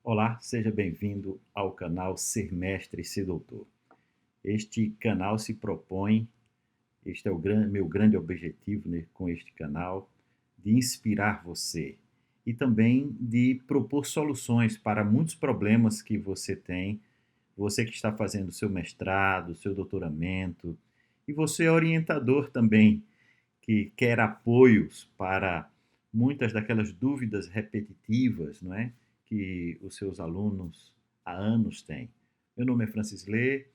Olá, seja bem-vindo ao canal Ser Mestre e Ser Doutor. Este canal se propõe, este é o meu grande objetivo, né, com este canal, de inspirar você e também de propor soluções para muitos problemas que você tem, você que está fazendo seu mestrado, seu doutoramento, e você é orientador também, que quer apoios para muitas daquelas dúvidas repetitivas, não é? Que os seus alunos há anos têm. Meu nome é Francis Lê,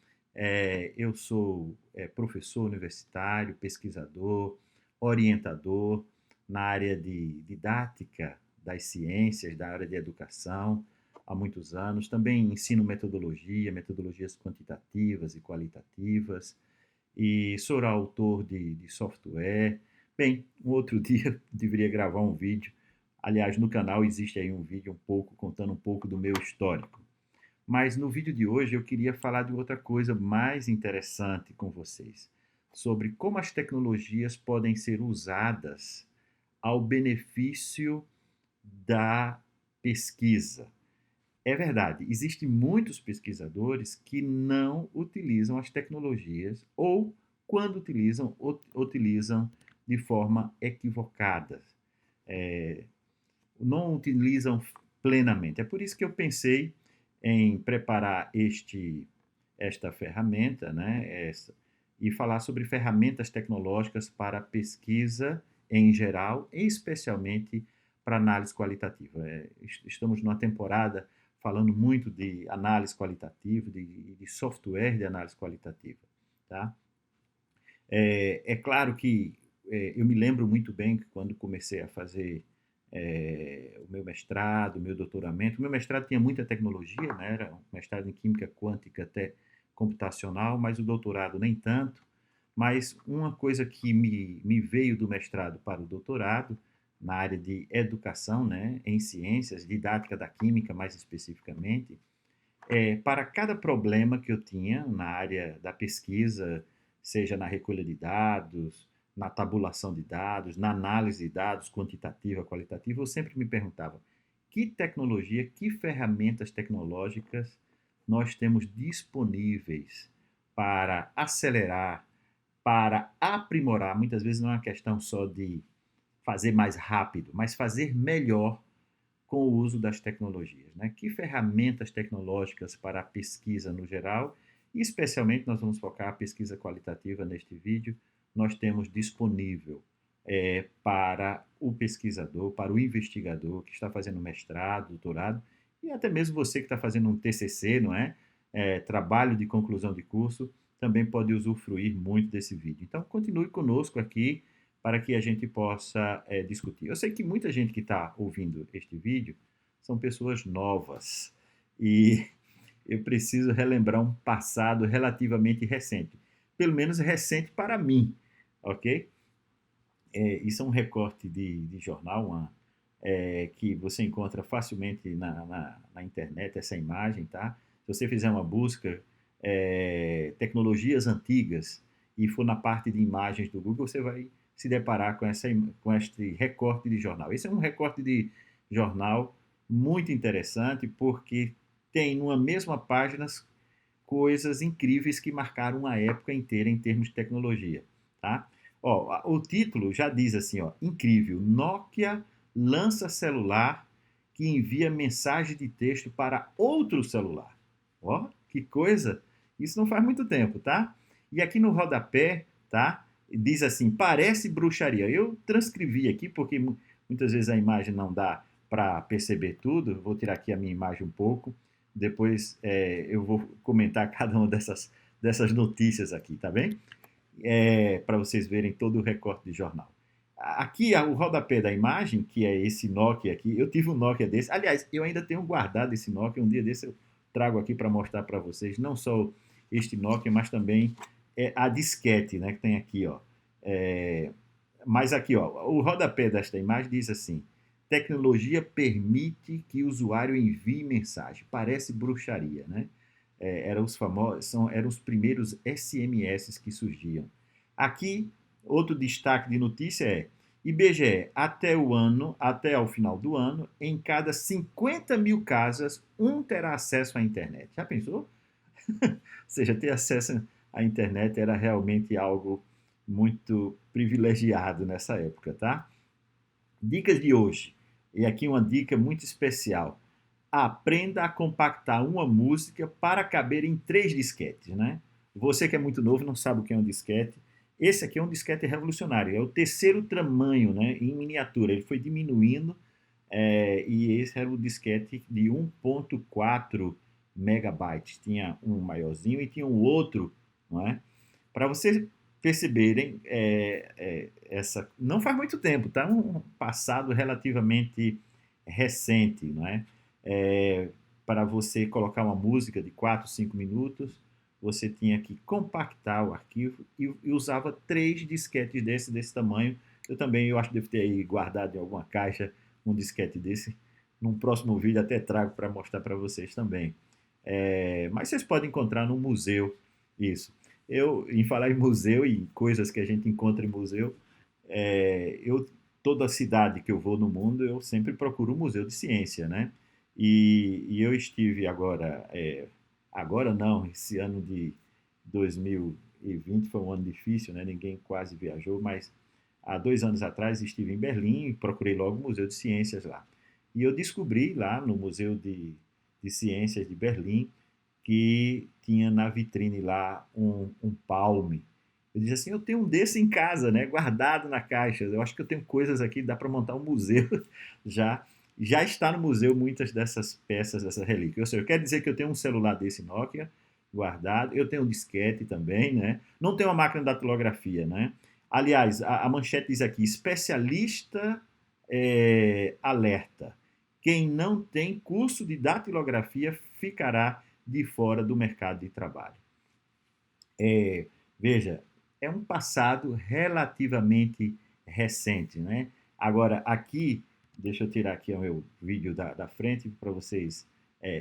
eu sou professor universitário, pesquisador, orientador na área de didática das ciências, da área de educação, há muitos anos. Também ensino metodologias quantitativas e qualitativas, e sou autor de software. Bem, um outro dia deveria gravar um vídeo. Aliás, no canal existe aí um vídeo contando um pouco do meu histórico. Mas no vídeo de hoje eu queria falar de outra coisa mais interessante com vocês, sobre como as tecnologias podem ser usadas ao benefício da pesquisa. É verdade, existem muitos pesquisadores que não utilizam as tecnologias ou, quando utilizam, utilizam de forma equivocada, é, não utilizam plenamente. É por isso que eu pensei em preparar esta ferramenta, né, e falar sobre ferramentas tecnológicas para pesquisa em geral, e especialmente para análise qualitativa. Estamos numa temporada falando muito de análise qualitativa, de software de análise qualitativa. Tá? É claro que eu me lembro muito bem que quando comecei a fazer o meu mestrado, o meu doutoramento, o meu mestrado tinha muita tecnologia, né? Era um mestrado em química quântica até computacional, mas o doutorado nem tanto. Mas uma coisa que me veio do mestrado para o doutorado, na área de educação, né, em ciências, didática da química mais especificamente, para cada problema que eu tinha na área da pesquisa, seja na recolha de dados, na tabulação de dados, na análise de dados quantitativa, qualitativa, eu sempre me perguntava que tecnologia, que ferramentas tecnológicas nós temos disponíveis para acelerar, para aprimorar. Muitas vezes não é uma questão só de fazer mais rápido, mas fazer melhor com o uso das tecnologias. Né? Que ferramentas tecnológicas para a pesquisa no geral, e especialmente nós vamos focar a pesquisa qualitativa neste vídeo, nós temos disponível para o pesquisador, para o investigador que está fazendo mestrado, doutorado, e até mesmo você que está fazendo um TCC, não é? Trabalho de conclusão de curso, também pode usufruir muito desse vídeo. Então, continue conosco aqui para que a gente possa discutir. Eu sei que muita gente que está ouvindo este vídeo são pessoas novas e eu preciso relembrar um passado relativamente recente, pelo menos recente para mim, ok? Isso é um recorte de jornal, que você encontra facilmente na internet, essa imagem, tá? Se você fizer uma busca, tecnologias antigas, e for na parte de imagens do Google, você vai se deparar com este recorte de jornal. Esse é um recorte de jornal muito interessante, porque tem numa mesma página coisas incríveis que marcaram uma época inteira em termos de tecnologia. Tá? Ó, o título já diz assim, ó, incrível, Nokia lança celular que envia mensagem de texto para outro celular. Ó, que coisa! Isso não faz muito tempo, tá? E aqui no rodapé, tá? Diz assim, parece bruxaria. Eu transcrevi aqui porque muitas vezes a imagem não dá para perceber tudo. Vou tirar aqui a minha imagem um pouco. Depois eu vou comentar cada uma dessas notícias aqui, tá bem? Para vocês verem todo o recorte de jornal. Aqui, o rodapé da imagem, que é esse Nokia aqui, eu tive um Nokia desse. Aliás, eu ainda tenho guardado esse Nokia. Um dia desse eu trago aqui para mostrar para vocês, não só este Nokia, mas também a disquete, né, que tem aqui, ó. Mas aqui, ó, o rodapé desta imagem diz assim, tecnologia permite que o usuário envie mensagem. Parece bruxaria, né? eram os famosos, eram os primeiros SMS que surgiam. Aqui, outro destaque de notícia é IBGE, até ao final do ano, em cada 50 mil casas, um terá acesso à internet. Já pensou? Ou seja, ter acesso à internet era realmente algo muito privilegiado nessa época, tá? Dicas de hoje. E aqui uma dica muito especial. Aprenda a compactar uma música para caber em 3 disquetes, né? Você que é muito novo não sabe o que é um disquete. Esse aqui é um disquete revolucionário. É o terceiro tamanho, né? Em miniatura. Ele foi diminuindo e esse era o disquete de 1.4 megabytes. Tinha um maiorzinho e tinha um outro, não é? Para vocês perceberem, essa não faz muito tempo, tá? Um passado relativamente recente, não é? Para você colocar uma música de 4, 5 minutos, você tinha que compactar o arquivo e usava 3 disquetes desse tamanho. Eu acho que devo ter aí guardado em alguma caixa um disquete desse. Num próximo vídeo até trago para mostrar para vocês também. Mas vocês podem encontrar no museu isso. Em falar em museu e coisas que a gente encontra em museu, toda cidade que eu vou no mundo, eu sempre procuro um museu de ciência, né? E eu estive agora não, esse ano de 2020 foi um ano difícil, né? Ninguém quase viajou, mas há 2 anos atrás estive em Berlim e procurei logo o Museu de Ciências lá. E eu descobri lá no Museu de Ciências de Berlim que tinha na vitrine lá um palme. Eu disse assim, eu tenho um desse em casa, né, guardado na caixa. Eu acho que eu tenho coisas aqui, dá para montar um museu já. Já está no museu muitas dessas peças, dessas relíquias. Ou seja, quer dizer que eu tenho um celular desse Nokia guardado, eu tenho um disquete também, né? Não tenho uma máquina de datilografia, né? Aliás, a manchete diz aqui, especialista alerta. Quem não tem curso de datilografia ficará de fora do mercado de trabalho. Veja, é um passado relativamente recente, né? Agora, aqui, deixa eu tirar aqui o meu vídeo da frente para vocês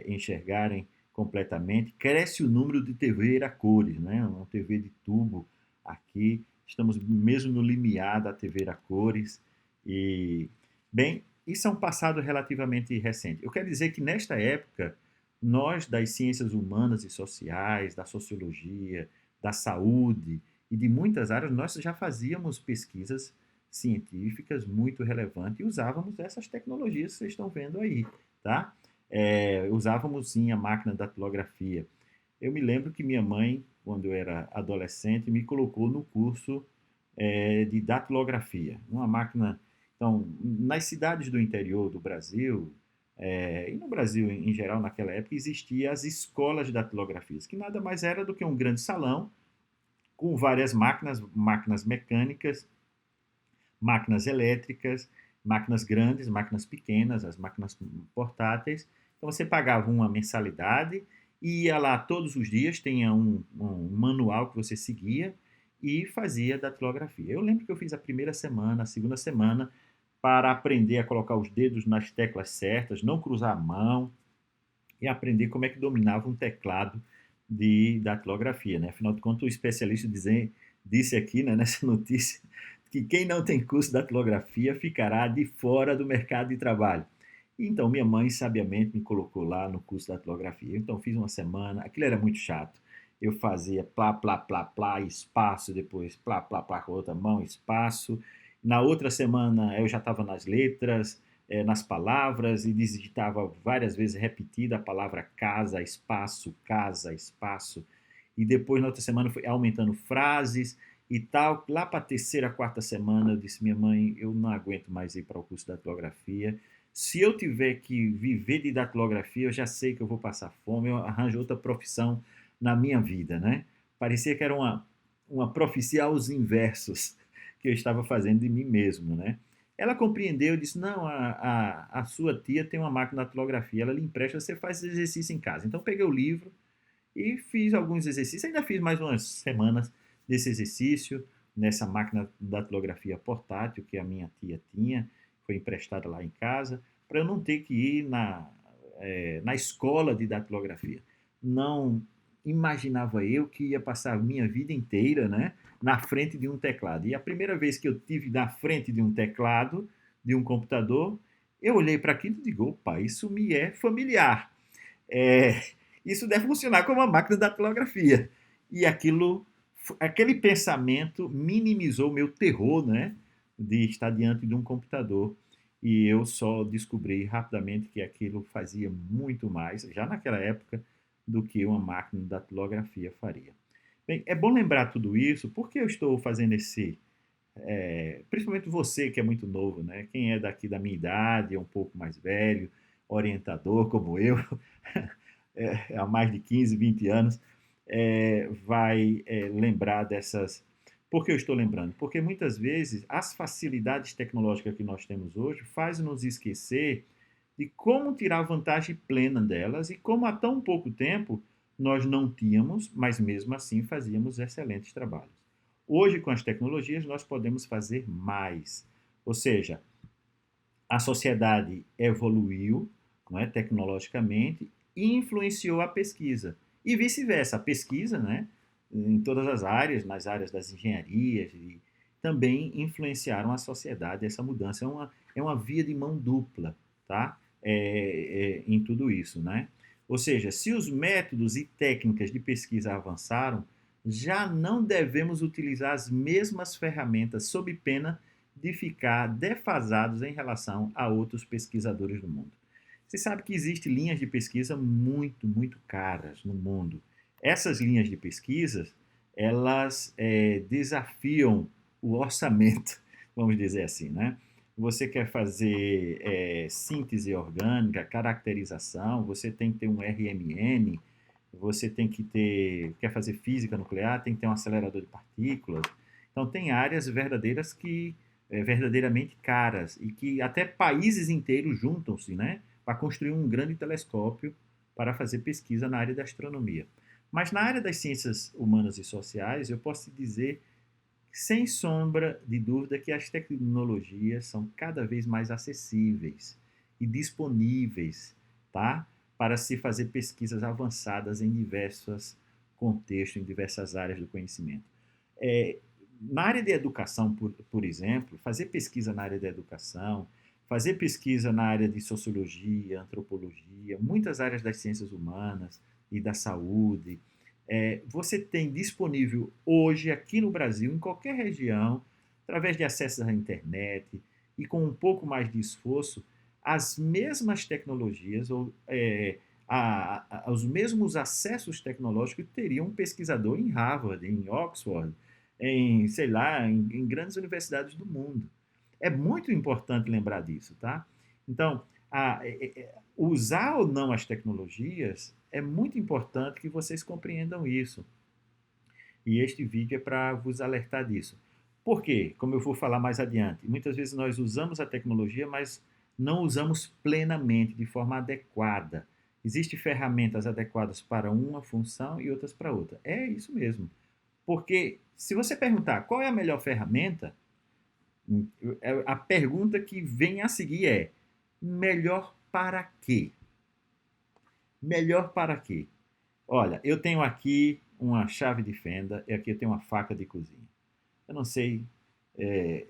enxergarem completamente. Cresce o número de TV a cores, né? Uma TV de tubo aqui. Estamos mesmo no limiar da TV a cores. E, bem, isso é um passado relativamente recente. Eu quero dizer que nesta época, nós das ciências humanas e sociais, da sociologia, da saúde e de muitas áreas, nós já fazíamos pesquisas científicas muito relevantes e usávamos essas tecnologias que vocês estão vendo aí, tá? Usávamos sim a máquina da datilografia. Eu me lembro que minha mãe, quando eu era adolescente, me colocou no curso de datilografia, uma máquina. Então, nas cidades do interior do Brasil, e no Brasil em geral naquela época, existiam as escolas de datilografias, que nada mais era do que um grande salão com várias máquinas mecânicas, máquinas elétricas, máquinas grandes, máquinas pequenas, as máquinas portáteis. Então você pagava uma mensalidade e ia lá todos os dias, tinha um manual que você seguia e fazia datilografia. Eu lembro que eu fiz a primeira semana, a segunda semana, para aprender a colocar os dedos nas teclas certas, não cruzar a mão e aprender como é que dominava um teclado de datilografia, né? Afinal de contas, o especialista disse aqui, né, nessa notícia, que quem não tem curso de datilografia ficará de fora do mercado de trabalho. Então, minha mãe sabiamente me colocou lá no curso de datilografia. Então, fiz uma semana, aquilo era muito chato. Eu fazia plá, plá, plá, plá, espaço, depois plá, plá, plá com a outra mão, espaço. Na outra semana, eu já estava nas letras, nas palavras e digitava várias vezes repetida a palavra casa, espaço. E depois, na outra semana, foi aumentando frases e tal. Lá para a terceira, quarta semana, eu disse, minha mãe, eu não aguento mais ir para o curso de datilografia. Se eu tiver que viver de datilografia, eu já sei que eu vou passar fome, eu arranjo outra profissão na minha vida, né? Parecia que era uma profecia aos inversos que eu estava fazendo de mim mesmo, né? Ela compreendeu e disse, não, a sua tia tem uma máquina de datilografia, ela lhe empresta, você faz exercício em casa. Então, peguei o livro e fiz alguns exercícios, ainda fiz mais umas semanas desse exercício, nessa máquina de datilografia portátil que a minha tia tinha, foi emprestada lá em casa, para eu não ter que ir na escola de datilografia. não imaginava eu que ia passar a minha vida inteira, né, na frente de um teclado. E a primeira vez que eu tive na frente de um teclado, de um computador, eu olhei para aquilo e digo, opa, isso me é familiar. É, isso deve funcionar como a máquina da datilografia. E aquele pensamento minimizou o meu terror, né, de estar diante de um computador. E eu só descobri rapidamente que aquilo fazia muito mais, já naquela época, do que uma máquina de datilografia faria. Bem, é bom lembrar tudo isso, porque eu estou fazendo principalmente você que é muito novo, né? Quem é daqui da minha idade, é um pouco mais velho, orientador como eu, há mais de 15, 20 anos, vai lembrar dessas. Por que eu estou lembrando? Porque muitas vezes as facilidades tecnológicas que nós temos hoje fazem nos esquecer de como tirar vantagem plena delas e como há tão pouco tempo nós não tínhamos, mas mesmo assim fazíamos excelentes trabalhos. Hoje, com as tecnologias, nós podemos fazer mais. Ou seja, a sociedade evoluiu, não é, tecnologicamente e influenciou a pesquisa. E vice-versa, a pesquisa, né, em todas as áreas, nas áreas das engenharias, e também influenciaram a sociedade. Essa mudança é uma via de mão dupla, tá? Em tudo isso, né? Ou seja, se os métodos e técnicas de pesquisa avançaram, já não devemos utilizar as mesmas ferramentas sob pena de ficar defasados em relação a outros pesquisadores do mundo. Você sabe que existem linhas de pesquisa muito, muito caras no mundo. Essas linhas de pesquisa, elas desafiam o orçamento, vamos dizer assim, né? Você quer fazer síntese orgânica, caracterização, você tem que ter um RMN, você tem que ter, quer fazer física nuclear, tem que ter um acelerador de partículas. Então tem áreas verdadeiras que verdadeiramente caras e que até países inteiros juntam-se, né, para construir um grande telescópio para fazer pesquisa na área da astronomia. Mas na área das ciências humanas e sociais, eu posso te dizer, sem sombra de dúvida, que as tecnologias são cada vez mais acessíveis e disponíveis, tá? Para se fazer pesquisas avançadas em diversos contextos, em diversas áreas do conhecimento. É, Na área de educação, por exemplo, fazer pesquisa na área da educação, fazer pesquisa na área de sociologia, antropologia, muitas áreas das ciências humanas e da saúde, você tem disponível hoje aqui no Brasil, em qualquer região, através de acesso à internet e com um pouco mais de esforço, as mesmas tecnologias ou os mesmos acessos tecnológicos que teria um pesquisador em Harvard, em Oxford, em, sei lá, em grandes universidades do mundo. É muito importante lembrar disso, tá? Então, usar ou não as tecnologias é muito importante que vocês compreendam isso. E este vídeo é para vos alertar disso. Por quê? Como eu vou falar mais adiante, muitas vezes nós usamos a tecnologia, mas não usamos plenamente, de forma adequada. Existem ferramentas adequadas para uma função e outras para outra. É isso mesmo. Porque se você perguntar qual é a melhor ferramenta, a pergunta que vem a seguir é: melhor para quê? Melhor para quê? Olha, eu tenho aqui uma chave de fenda e aqui eu tenho uma faca de cozinha. Eu não sei, é,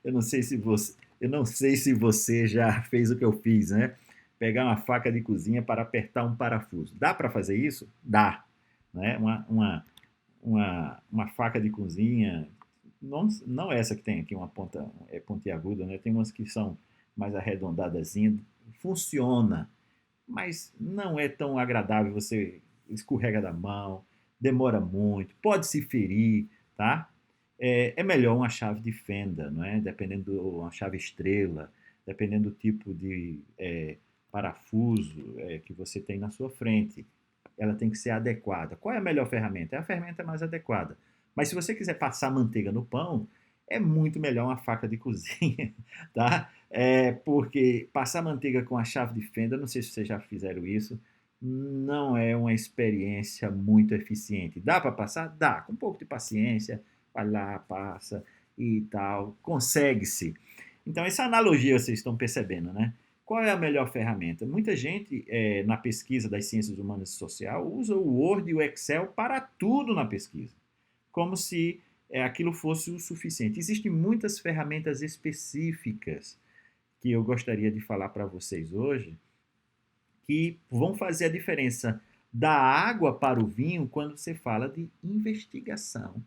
eu não sei se você já fez o que eu fiz, né? Pegar uma faca de cozinha para apertar um parafuso. Dá para fazer isso? Dá, né? Uma faca de cozinha, não essa que tem aqui uma ponta pontiaguda, né? Tem umas que são mais arredondadazinhas, funciona, mas não é tão agradável, você escorrega da mão, demora muito, pode se ferir, tá? É melhor uma chave de fenda, não é? Dependendo uma chave estrela, dependendo do tipo de parafuso que você tem na sua frente. Ela tem que ser adequada. Qual é a melhor ferramenta? É a ferramenta mais adequada. Mas se você quiser passar manteiga no pão, é muito melhor uma faca de cozinha, tá? Porque passar manteiga com a chave de fenda, não sei se vocês já fizeram isso, não é uma experiência muito eficiente. Dá para passar? Dá, com um pouco de paciência, vai lá, passa e tal, consegue-se. Então, essa analogia vocês estão percebendo, né? Qual é a melhor ferramenta? Muita gente, na pesquisa das ciências humanas e social, usa o Word e o Excel para tudo na pesquisa, como se aquilo fosse o suficiente. Existem muitas ferramentas específicas que eu gostaria de falar para vocês hoje, que vão fazer a diferença da água para o vinho quando você fala de investigação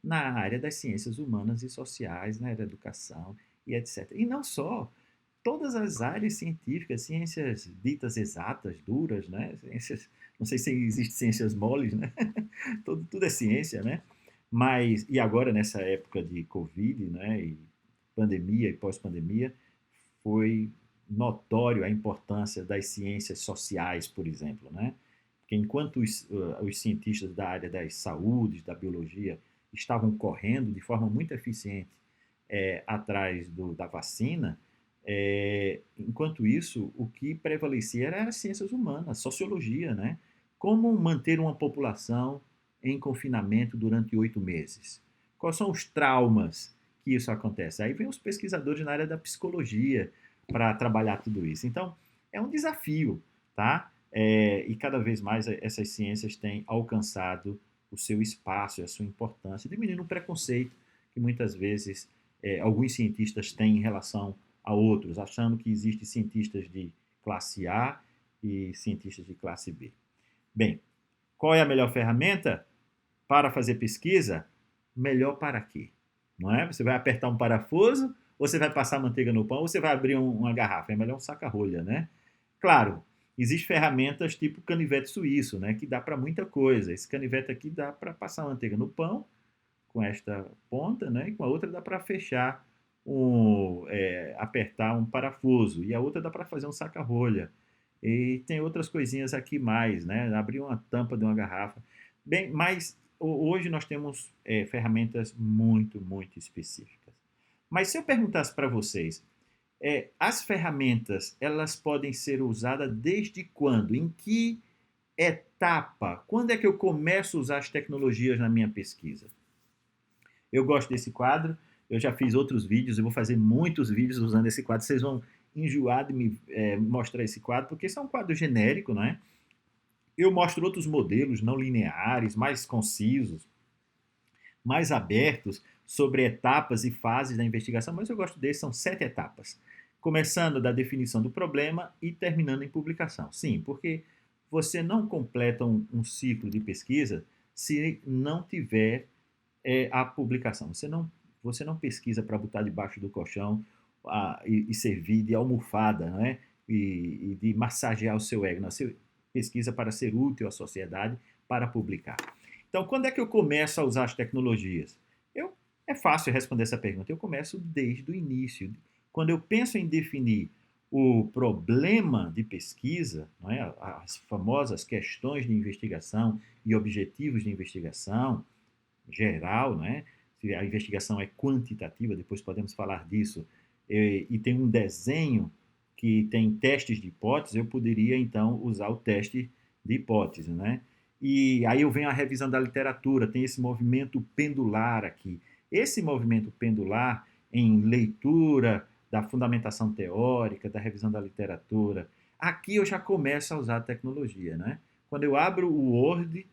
na área das ciências humanas e sociais, na área da educação e etc. E não só, todas as áreas científicas, ciências ditas exatas, duras, né? Ciências, não sei se existe ciências moles, né? Tudo é ciência, né? Mas, e agora nessa época de Covid, né? E pandemia e pós-pandemia, foi notório a importância das ciências sociais, por exemplo, né? Porque enquanto os cientistas da área das saúdes, da biologia, estavam correndo de forma muito eficiente atrás da vacina, enquanto isso, o que prevalecia era as ciências humanas, a sociologia, né? Como manter uma população em confinamento durante 8 meses? Quais são os traumas que isso acontece? Aí vem os pesquisadores na área da psicologia para trabalhar tudo isso. Então, é um desafio, tá? E cada vez mais essas ciências têm alcançado o seu espaço e a sua importância, diminuindo o preconceito que muitas vezes alguns cientistas têm em relação a outros, achando que existem cientistas de classe A e cientistas de classe B. Bem, qual é a melhor ferramenta para fazer pesquisa? Melhor para quê? Não é? Você vai apertar um parafuso, ou você vai passar manteiga no pão, ou você vai abrir uma garrafa. É melhor um saca-rolha, né? Claro, existem ferramentas tipo canivete suíço, né? Que dá para muita coisa. Esse canivete aqui dá para passar manteiga no pão, com esta ponta, né? E com a outra dá para fechar apertar um parafuso, e a outra dá para fazer um saca-rolha. E tem outras coisinhas aqui mais, né? Abrir uma tampa de uma garrafa. Bem, mas hoje nós temos ferramentas muito, muito específicas. Mas se eu perguntasse para vocês, as ferramentas, elas podem ser usadas desde quando? Em que etapa? Quando é que eu começo a usar as tecnologias na minha pesquisa? Eu gosto desse quadro, eu já fiz outros vídeos, eu vou fazer muitos vídeos usando esse quadro, vocês vão enjoar de me mostrar esse quadro, porque esse é um quadro genérico, né? Eu mostro outros modelos não lineares, mais concisos, mais abertos, sobre etapas e fases da investigação, mas eu gosto desse, são 7 etapas. Começando da definição do problema e terminando em publicação. Sim, porque você não completa um ciclo de pesquisa se não tiver a publicação. Você não pesquisa para botar debaixo do colchão e servir de almofada, né? E de massagear o seu ego. Não, você pesquisa para ser útil à sociedade, para publicar. Então, quando é que eu começo a usar as tecnologias? É fácil responder essa pergunta. Eu começo desde o início. Quando eu penso em definir o problema de pesquisa, não é? As famosas questões de investigação e objetivos de investigação geral, não é? Se a investigação é quantitativa, depois podemos falar disso, e tem um desenho que tem testes de hipótese, eu poderia então usar o teste de hipótese, né? E aí eu venho a revisão da literatura, tem esse movimento pendular aqui. Esse movimento pendular em leitura da fundamentação teórica, da revisão da literatura, aqui eu já começo a usar a tecnologia, né? Quando eu abro o Word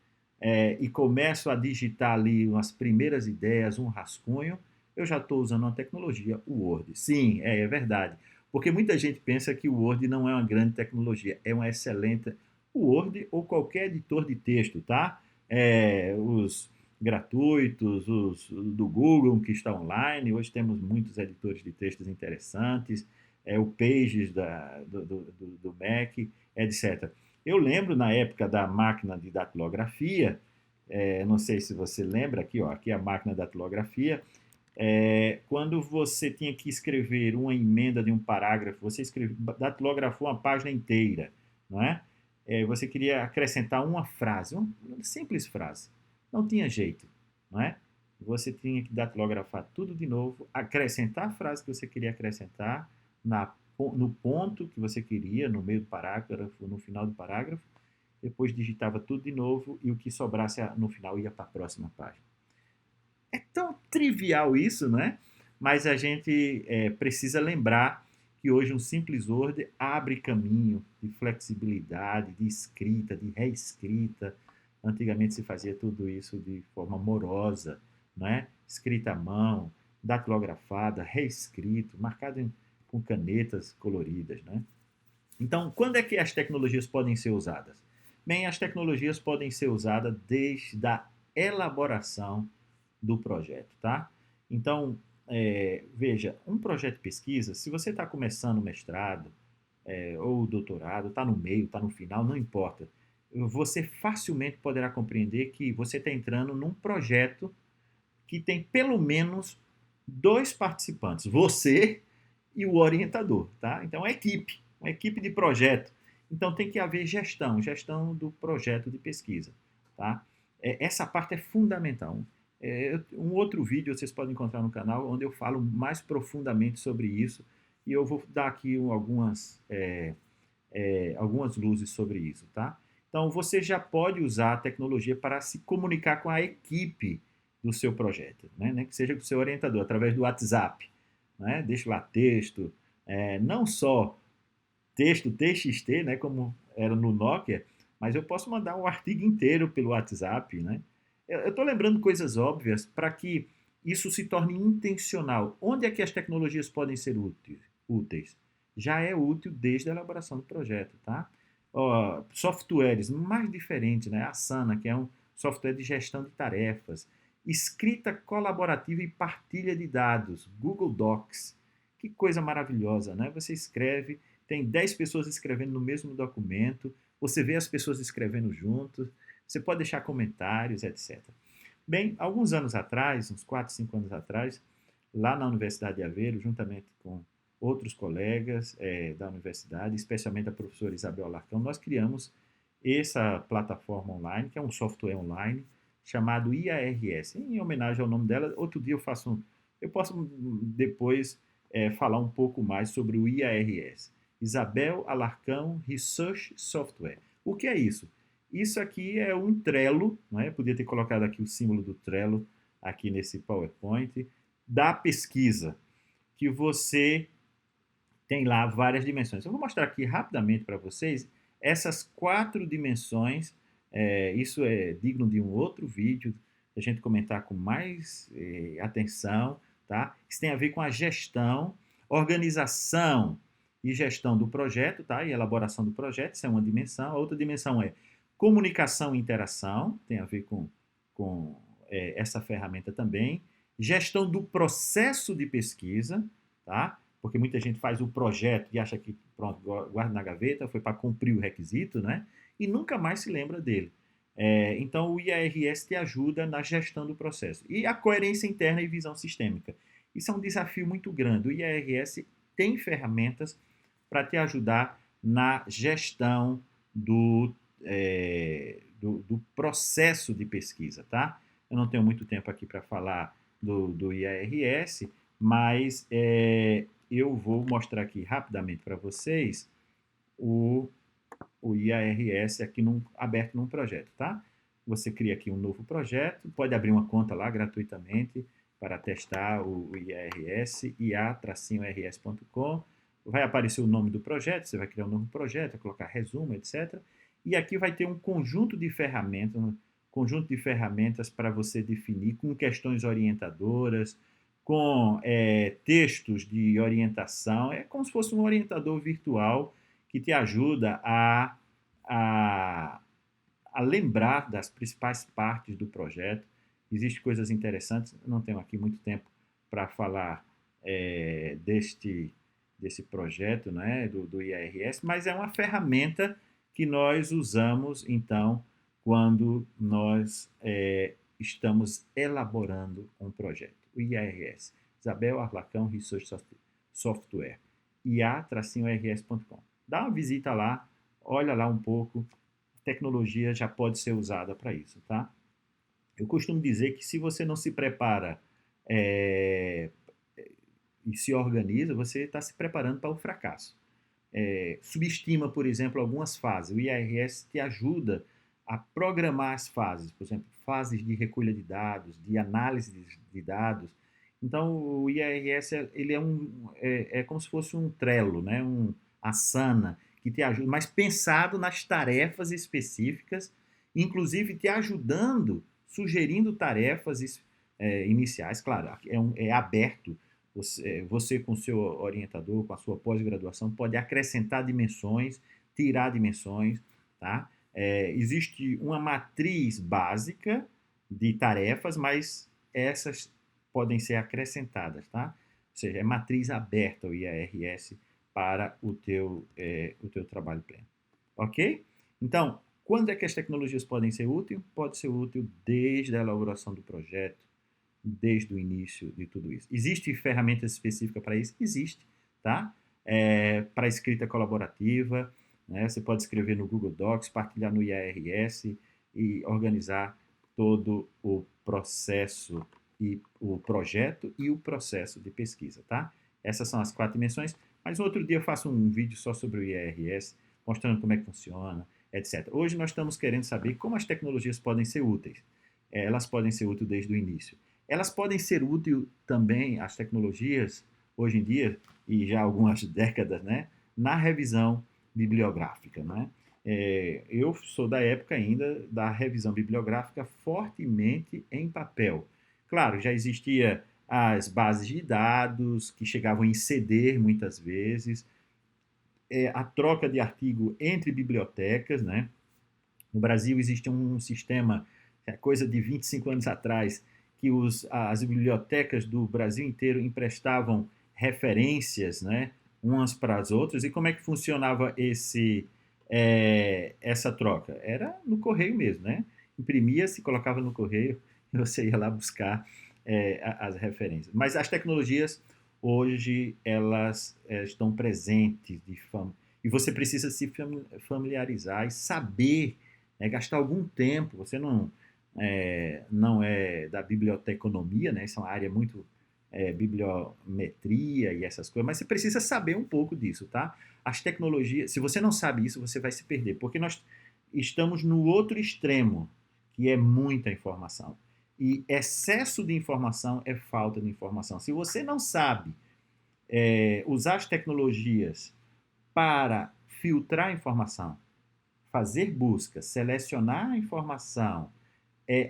e começo a digitar ali umas primeiras ideias, um rascunho, eu já estou usando uma tecnologia, o Word. Sim, é verdade. Porque muita gente pensa que o Word não é uma grande tecnologia, é uma excelente. O Word ou qualquer editor de texto, tá? Os gratuitos, os do Google que está online, hoje temos muitos editores de textos interessantes, o Pages do Mac, etc. Eu lembro na época da máquina de datilografia, não sei se você lembra, aqui, ó, aqui é a máquina de datilografia, quando você tinha que escrever uma emenda de um parágrafo, você datilografou uma página inteira, não é? Você queria acrescentar uma frase, uma simples frase, não tinha jeito, não é? Você tinha que datilografar tudo de novo, acrescentar a frase que você queria acrescentar no ponto que você queria, no meio do parágrafo, no final do parágrafo, depois digitava tudo de novo e o que sobrasse no final ia para a próxima página. É tão trivial isso, né? Mas a gente precisa lembrar que hoje um simples Word abre caminho de flexibilidade, de escrita, de reescrita. Antigamente se fazia tudo isso de forma morosa, não é? Escrita à mão, datilografada, reescrito, marcado com canetas coloridas, né? Então, quando é que as tecnologias podem ser usadas? Bem, as tecnologias podem ser usadas desde a elaboração do projeto, tá? Então, veja, um projeto de pesquisa, se você está começando o mestrado ou o doutorado, está no meio, está no final, não importa. Você facilmente poderá compreender que você está entrando num projeto que tem pelo menos dois participantes, você e o orientador, tá? Então, uma equipe de projeto. Então, tem que haver gestão do projeto de pesquisa, tá? Essa parte é fundamental. Um outro vídeo vocês podem encontrar no canal, onde eu falo mais profundamente sobre isso, e eu vou dar aqui algumas luzes sobre isso, tá? Então, você já pode usar a tecnologia para se comunicar com a equipe do seu projeto, né? Que seja com o seu orientador, através do WhatsApp, né? Deixa lá texto, não só texto TXT, né, como era no Nokia, mas eu posso mandar um artigo inteiro pelo WhatsApp, né? Eu estou lembrando coisas óbvias para que isso se torne intencional. Onde é que as tecnologias podem ser úteis? Já é útil desde a elaboração do projeto, tá? Softwares mais diferentes, né? A Asana, que é um software de gestão de tarefas, escrita colaborativa e partilha de dados, Google Docs. Que coisa maravilhosa, né? Você escreve, tem 10 pessoas escrevendo no mesmo documento, você vê as pessoas escrevendo juntos, você pode deixar comentários, etc. Bem, alguns anos atrás, uns 4, 5 anos atrás, lá na Universidade de Aveiro, juntamente com outros colegas da universidade, especialmente a professora Isabel Alarcão, nós criamos essa plataforma online, que é um software online, chamado IARS, em homenagem ao nome dela. Outro dia eu posso depois falar um pouco mais sobre o IARS, Isabel Alarcão Research Software. O que é isso? Isso aqui é um Trello, né? Eu podia ter colocado aqui o símbolo do Trello aqui nesse PowerPoint, da pesquisa, que você tem lá várias dimensões. Eu vou mostrar aqui rapidamente para vocês essas 4 dimensões. Isso é digno de um outro vídeo, a gente comentar com mais atenção, tá? Isso tem a ver com a gestão, organização e gestão do projeto, tá? E elaboração do projeto, isso é uma dimensão. A outra dimensão é comunicação e interação, tem a ver com essa ferramenta também. Gestão do processo de pesquisa, tá? Porque muita gente faz o projeto e acha que, pronto, guarda na gaveta, foi para cumprir o requisito, né? E nunca mais se lembra dele. Então, o IARS te ajuda na gestão do processo. E a coerência interna e visão sistêmica. Isso é um desafio muito grande. O IARS tem ferramentas para te ajudar na gestão do processo de pesquisa, tá? Eu não tenho muito tempo aqui para falar do IARS, mas eu vou mostrar aqui rapidamente para vocês o IARS aqui aberto num projeto, tá? Você cria aqui um novo projeto, pode abrir uma conta lá gratuitamente para testar o IARS, ia-rs.com. Vai aparecer o nome do projeto, você vai criar um novo projeto, vai colocar resumo, etc. E aqui vai ter um conjunto de ferramentas para você definir com questões orientadoras, com textos de orientação. É como se fosse um orientador virtual que te ajuda a lembrar das principais partes do projeto. Existem coisas interessantes, não tenho aqui muito tempo para falar desse projeto, né, do IARS, mas é uma ferramenta que nós usamos, então, quando nós estamos elaborando um projeto. O IARS, Isabel Arlacão Research Software, ia-rs.com. Dá uma visita lá, olha lá um pouco, a tecnologia já pode ser usada para isso, tá? Eu costumo dizer que se você não se prepara e se organiza, você está se preparando para o fracasso. Subestima, por exemplo, algumas fases. O IARS te ajuda a programar as fases, por exemplo, fases de recolha de dados, de análise de dados. Então, o IRS ele é como se fosse um Trello, né? Asana, que te ajuda, mas pensado nas tarefas específicas, inclusive te ajudando, sugerindo tarefas iniciais. Claro, é aberto. Você, com o seu orientador, com a sua pós-graduação, pode acrescentar dimensões, tirar dimensões, tá? Existe uma matriz básica de tarefas, mas essas podem ser acrescentadas, tá? Ou seja, é matriz aberta o IARS para o teu trabalho pleno. Ok? Então, quando é que as tecnologias podem ser úteis? Pode ser útil desde a elaboração do projeto, desde o início de tudo isso. Existe ferramenta específica para isso? Existe, tá? Para escrita colaborativa, né? Você pode escrever no Google Docs, partilhar no IARS e organizar todo o processo e o projeto e o processo de pesquisa, tá? Essas são as 4 dimensões, mas outro dia eu faço um vídeo só sobre o IARS, mostrando como é que funciona, etc. Hoje nós estamos querendo saber como as tecnologias podem ser úteis. Elas podem ser úteis desde o início. Elas podem ser úteis também, as tecnologias, hoje em dia, e já há algumas décadas, né, na revisão bibliográfica. Né? Eu sou da época ainda da revisão bibliográfica fortemente em papel. Claro, já existia as bases de dados que chegavam em CD muitas vezes, a troca de artigo entre bibliotecas, né? No Brasil existe um sistema, coisa de 25 anos atrás, que as bibliotecas do Brasil inteiro emprestavam referências, né, umas para as outras. E como é que funcionava essa troca? Era no correio mesmo, né? Imprimia, se colocava no correio e você ia lá buscar as referências. Mas as tecnologias hoje elas estão presentes e você precisa se familiarizar e saber, gastar algum tempo. Você não é da biblioteconomia, né? Isso é uma área muito bibliometria e essas coisas, mas você precisa saber um pouco disso, tá? As tecnologias, se você não sabe isso, você vai se perder, porque nós estamos no outro extremo, que é muita informação. E excesso de informação é falta de informação. Se você não sabe usar as tecnologias para filtrar a informação, fazer busca, selecionar a informação,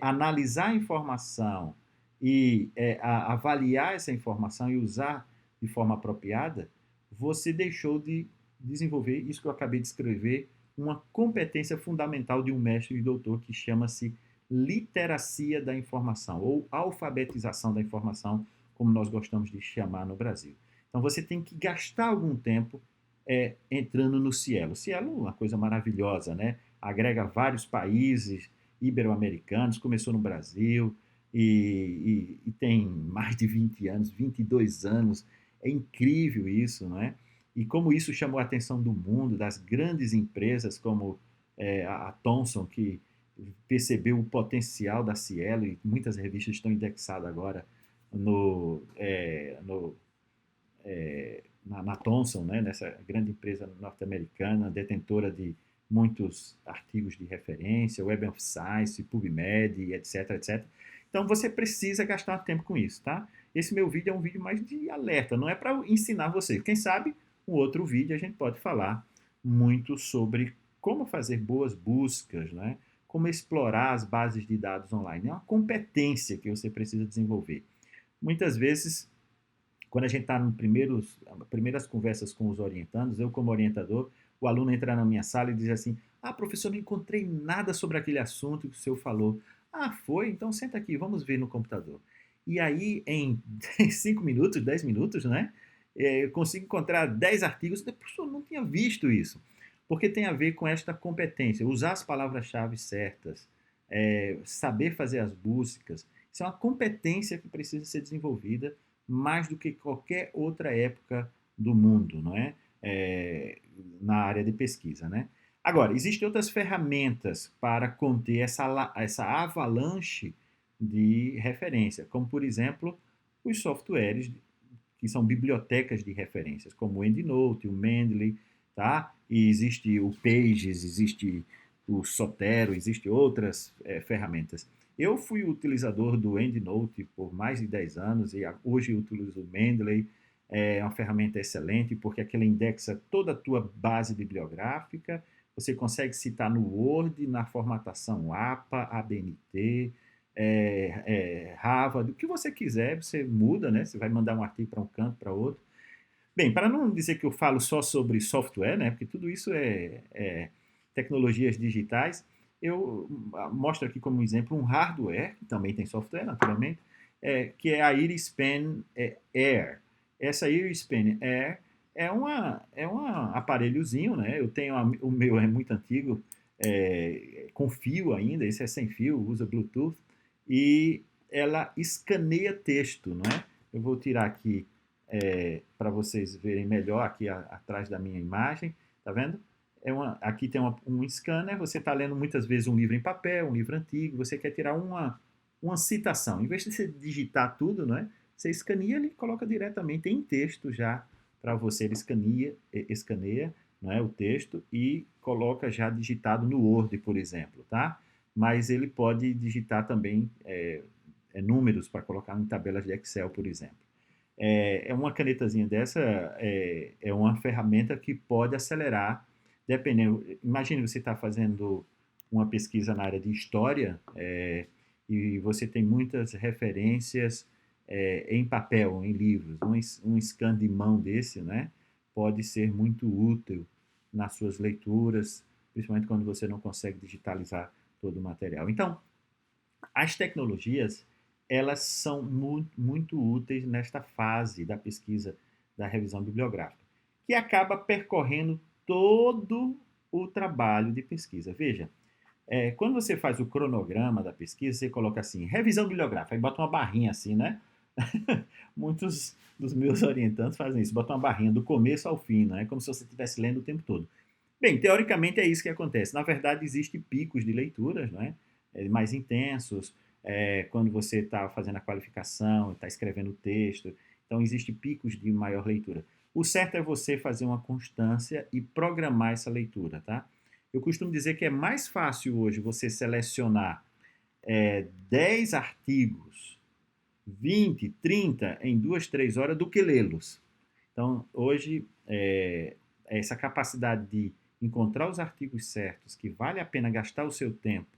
analisar a informação e avaliar essa informação e usar de forma apropriada, você deixou de desenvolver isso que eu acabei de escrever, uma competência fundamental de um mestre e doutor que chama-se literacia da informação ou alfabetização da informação, como nós gostamos de chamar no Brasil. Então você tem que gastar algum tempo entrando no Cielo. O Cielo é uma coisa maravilhosa, né? Agrega vários países ibero-americanos, começou no Brasil e tem mais de 20 anos, 22 anos. É incrível isso, não é? E como isso chamou a atenção do mundo, das grandes empresas como a Thomson, que percebeu o potencial da Cielo, e muitas revistas estão indexadas agora no, é, no, na Thomson, né, nessa grande empresa norte-americana, detentora de muitos artigos de referência, Web of Science, PubMed, etc, etc. Então você precisa gastar tempo com isso, tá? Esse meu vídeo é um vídeo mais de alerta, não é para ensinar você. Quem sabe um outro vídeo a gente pode falar muito sobre como fazer boas buscas, né? Como explorar as bases de dados online. É uma competência que você precisa desenvolver. Muitas vezes quando a gente está nas primeiras conversas com os orientandos, eu como orientador, o aluno entra na minha sala e diz assim, professor, não encontrei nada sobre aquele assunto que o senhor falou. Foi? Então senta aqui, vamos ver no computador. E aí, em 5 minutos, 10 minutos, né, eu consigo encontrar 10 artigos. Professor, não tinha visto isso. Porque tem a ver com esta competência, usar as palavras-chave certas, saber fazer as buscas. Isso é uma competência que precisa ser desenvolvida mais do que qualquer outra época do mundo, não é? Na área de pesquisa, né? Agora, existem outras ferramentas para conter essa avalanche de referência, como, por exemplo, os softwares que são bibliotecas de referências, como o EndNote, o Mendeley, tá? E existe o Pages, existe o Sotero, existem outras ferramentas. Eu fui utilizador do EndNote por mais de 10 anos e hoje eu utilizo o Mendeley. É uma ferramenta excelente porque aquela indexa toda a tua base bibliográfica, você consegue citar no Word, na formatação APA, ABNT, Harvard, o que você quiser, você muda, né? Você vai mandar um artigo para um canto, para outro. Bem, para não dizer que eu falo só sobre software, né, porque tudo isso é tecnologias digitais, eu mostro aqui como exemplo um hardware, que também tem software, naturalmente, que é a Iris Pen Air. Essa Iris Pen Air é um aparelhozinho, né? Eu tenho o meu é muito antigo, com fio ainda, esse é sem fio, usa Bluetooth, e ela escaneia texto, não é? Eu vou tirar aqui para vocês verem melhor aqui atrás da minha imagem, tá vendo? Aqui tem um scanner, você está lendo muitas vezes um livro em papel, um livro antigo, você quer tirar uma citação. Em vez de você digitar tudo, não é? Você escaneia e coloca diretamente em texto já para você. Ele escaneia, não é, o texto e coloca já digitado no Word, por exemplo, tá? Mas ele pode digitar também números para colocar em tabelas de Excel, por exemplo. Uma canetazinha dessa é uma ferramenta que pode acelerar, dependendo. Imagine você está fazendo uma pesquisa na área de história e você tem muitas referências em papel, em livros. Um scan de mão desse, né, pode ser muito útil nas suas leituras, principalmente quando você não consegue digitalizar todo o material. Então, as tecnologias, elas são muito úteis nesta fase da pesquisa, da revisão bibliográfica, que acaba percorrendo todo o trabalho de pesquisa. Veja, quando você faz o cronograma da pesquisa, você coloca assim, revisão bibliográfica, aí bota uma barrinha assim, né? Muitos dos meus orientantes fazem isso, botam uma barrinha do começo ao fim, né? Como se você estivesse lendo o tempo todo. Bem, teoricamente é isso que acontece. Na verdade, existem picos de leituras, né? Mais intensos, quando você está fazendo a qualificação, está escrevendo o texto. Então, existem picos de maior leitura. O certo é você fazer uma constância e programar essa leitura, tá? Eu costumo dizer que é mais fácil hoje você selecionar 10 artigos, 20, 30 em 2, 3 horas do que lê-los. Então, hoje, essa capacidade de encontrar os artigos certos, que vale a pena gastar o seu tempo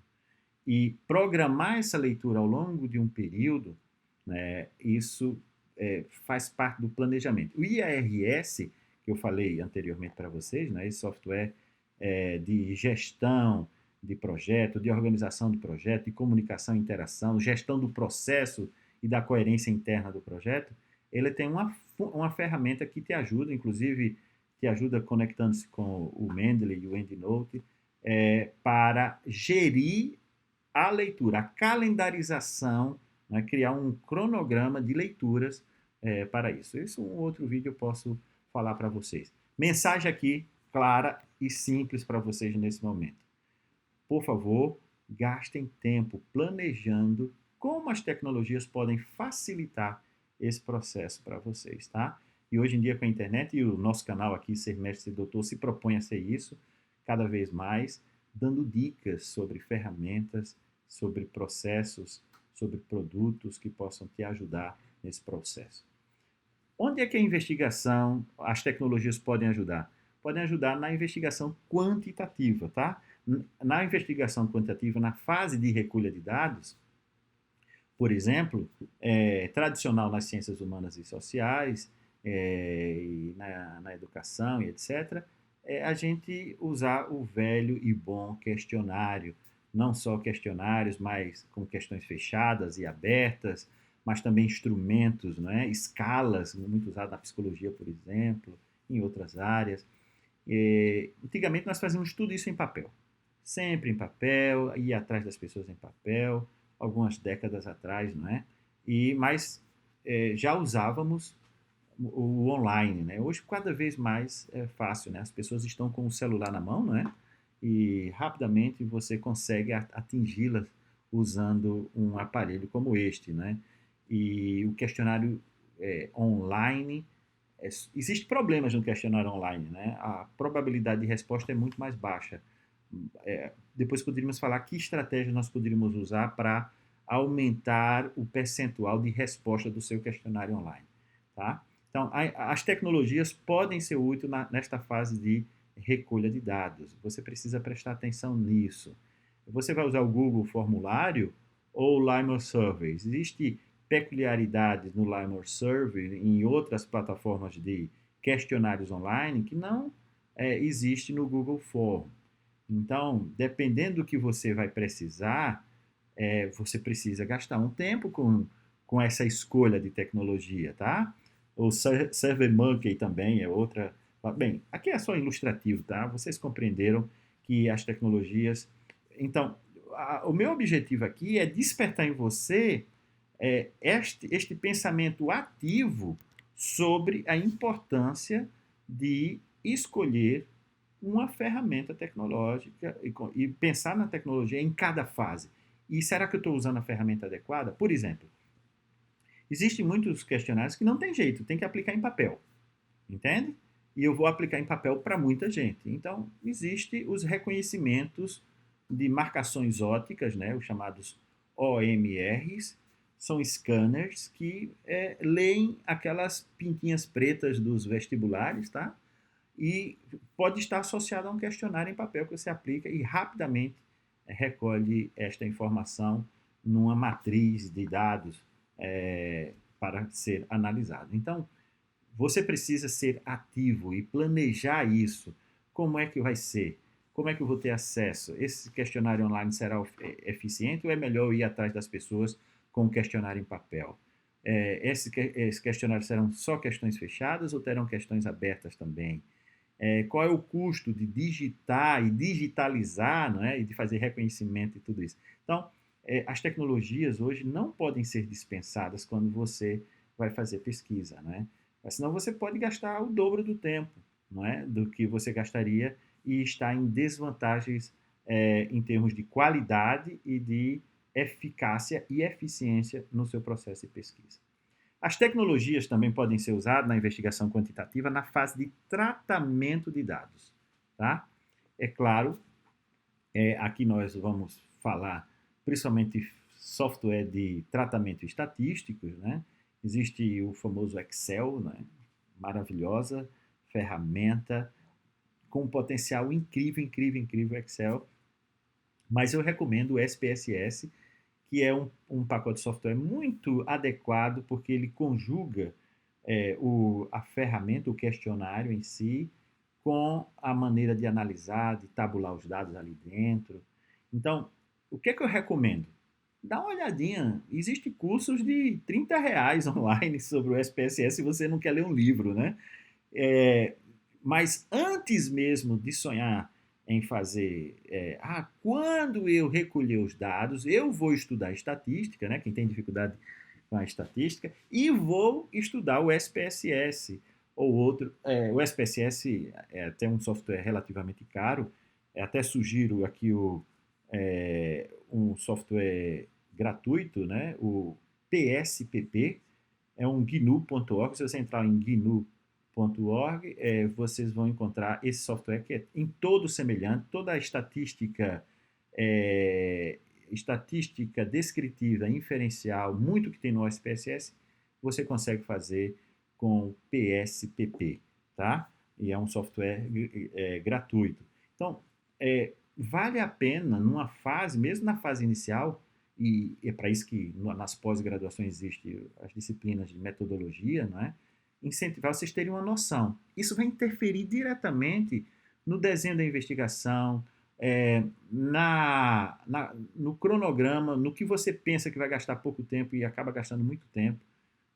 e programar essa leitura ao longo de um período, né, isso faz parte do planejamento. O IARS, que eu falei anteriormente para vocês, né, esse software de gestão de projeto, de organização do projeto, de comunicação e interação, gestão do processo e da coerência interna do projeto, ele tem uma ferramenta que te ajuda, inclusive te ajuda conectando-se com o Mendeley e o EndNote, para gerir a leitura, a calendarização, né, criar um cronograma de leituras para isso. Isso um outro vídeo eu posso falar para vocês. Mensagem aqui clara e simples para vocês nesse momento. Por favor, gastem tempo planejando como as tecnologias podem facilitar esse processo para vocês, tá? E hoje em dia com a internet e o nosso canal aqui, Ser Mestre e Doutor, se propõe a ser isso cada vez mais, dando dicas sobre ferramentas, sobre processos, sobre produtos que possam te ajudar nesse processo. Onde é que a investigação, as tecnologias podem ajudar? Podem ajudar na investigação quantitativa, tá? Na investigação quantitativa, na fase de recolha de dados, por exemplo, tradicional nas ciências humanas e sociais, e na educação e etc., a gente usar o velho e bom questionário, não só questionários, mas com questões fechadas e abertas, mas também instrumentos, não é? Escalas, muito usado na psicologia, por exemplo, em outras áreas. Antigamente nós fazíamos tudo isso em papel, sempre em papel, ia atrás das pessoas em papel, algumas décadas atrás, não é? Mas já usávamos o online, né? Hoje cada vez mais é fácil, né? As pessoas estão com o celular na mão, não é? E rapidamente você consegue atingi-las usando um aparelho como este, né? E o questionário online, existe problemas no questionário online, né? A probabilidade de resposta é muito mais baixa. Depois poderíamos falar que estratégia nós poderíamos usar para aumentar o percentual de resposta do seu questionário online, tá? Então, as tecnologias podem ser úteis nesta fase de recolha de dados. Você precisa prestar atenção nisso. Você vai usar o Google Formulário ou o Limor Surveys? Existe peculiaridades no Limor Survey e em outras plataformas de questionários online que não existe no Google Form. Então, dependendo do que você vai precisar, você precisa gastar um tempo com essa escolha de tecnologia, tá? O SurveyMonkey também é outra. Bem, aqui é só ilustrativo, tá? Vocês compreenderam que as tecnologias. Então, o meu objetivo aqui é despertar em você este pensamento ativo sobre a importância de escolher uma ferramenta tecnológica e pensar na tecnologia em cada fase. E será que eu estou usando a ferramenta adequada? Por exemplo, existem muitos questionários que não tem jeito, tem que aplicar em papel, entende? E eu vou aplicar em papel para muita gente. Então, existem os reconhecimentos de marcações ópticas, né, os chamados OMRs, são scanners que leem aquelas pintinhas pretas dos vestibulares, tá? E pode estar associado a um questionário em papel que você aplica e rapidamente recolhe esta informação numa matriz de dados para ser analisado. Então, você precisa ser ativo e planejar isso. Como é que vai ser? Como é que eu vou ter acesso? Esse questionário online será eficiente ou é melhor ir atrás das pessoas com o questionário em papel? Esse questionário serão só questões fechadas ou terão questões abertas também? Qual é o custo de digitar e digitalizar, não é? E de fazer reconhecimento e tudo isso. Então, as tecnologias hoje não podem ser dispensadas quando você vai fazer pesquisa, não é? Senão você pode gastar o dobro do tempo, não é? Do que você gastaria e estar em desvantagens em termos de qualidade e de eficácia e eficiência no seu processo de pesquisa. As tecnologias também podem ser usadas na investigação quantitativa na fase de tratamento de dados. Tá? É claro, aqui nós vamos falar principalmente software de tratamento estatístico, né? Existe o famoso Excel, né? Maravilhosa ferramenta com um potencial incrível, incrível, incrível Excel. Mas eu recomendo o SPSS, que é um pacote de software muito adequado, porque ele conjuga a ferramenta, o questionário em si, com a maneira de analisar, de tabular os dados ali dentro. Então, o que é que eu recomendo? Dá uma olhadinha. Existem cursos de R$ 30 online sobre o SPSS se você não quer ler um livro, né? Mas antes mesmo de sonhar em fazer, quando eu recolher os dados, eu vou estudar estatística, né? Quem tem dificuldade com a estatística, e vou estudar o SPSS ou outro. O SPSS é até um software relativamente caro, até sugiro aqui um software gratuito, né? O PSPP, é um GNU.org. Se você entrar em GNU.org, vocês vão encontrar esse software que é em todo semelhante, toda a estatística descritiva, inferencial, muito que tem no SPSS, você consegue fazer com PSPP, tá? E é um software gratuito. Então, vale a pena, numa fase, mesmo na fase inicial, e é para isso que nas pós-graduações existem as disciplinas de metodologia, não é? Incentivar vocês terem uma noção. Isso vai interferir diretamente no desenho da investigação, no cronograma, no que você pensa que vai gastar pouco tempo e acaba gastando muito tempo,